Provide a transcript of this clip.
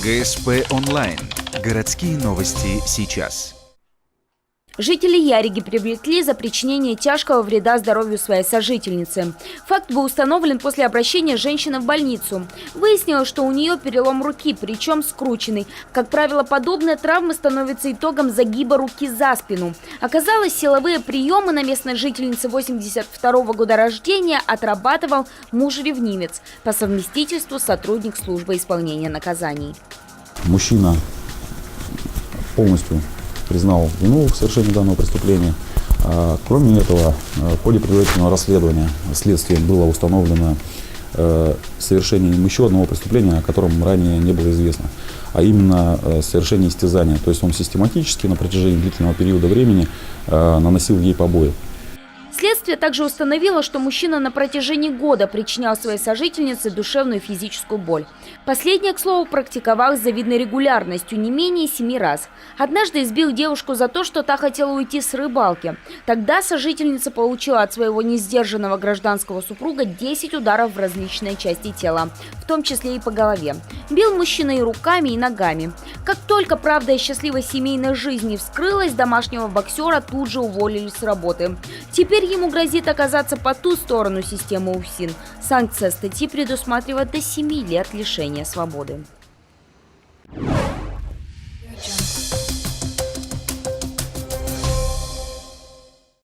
ГСП онлайн. Городские новости сейчас. Жители Яриги привлекли за причинение тяжкого вреда здоровью своей сожительницы. Факт был установлен после обращения женщины в больницу. Выяснилось, что у нее перелом руки, причем скрученный. Как правило, подобная травма становится итогом загиба руки за спину. Оказалось, силовые приемы на местной жительнице 82-го года рождения отрабатывал муж-ревнивец, по совместительству сотрудник службы исполнения наказаний. Мужчина полностью признал вину в совершении данного преступления. Кроме этого, в ходе предварительного расследования следствием было установлено совершение еще одного преступления, о котором ранее не было известно, а именно совершение истязания. То есть он систематически на протяжении длительного периода времени наносил ей побои. Следствие также установило, что мужчина на протяжении года причинял своей сожительнице душевную и физическую боль. Последняя, к слову, практиковалась с завидной регулярностью, не менее 7 раз. Однажды избил девушку за то, что та хотела уйти с рыбалки. Тогда сожительница получила от своего несдержанного гражданского супруга 10 ударов в различные части тела, в том числе и по голове. Бил мужчина и руками, и ногами. Как только правда о счастливой семейной жизни вскрылась, домашнего боксера тут же уволили с работы. Теперь ему грозит оказаться по ту сторону системы УФСИН. Санкция статьи предусматривает до 7 лет лишения свободы.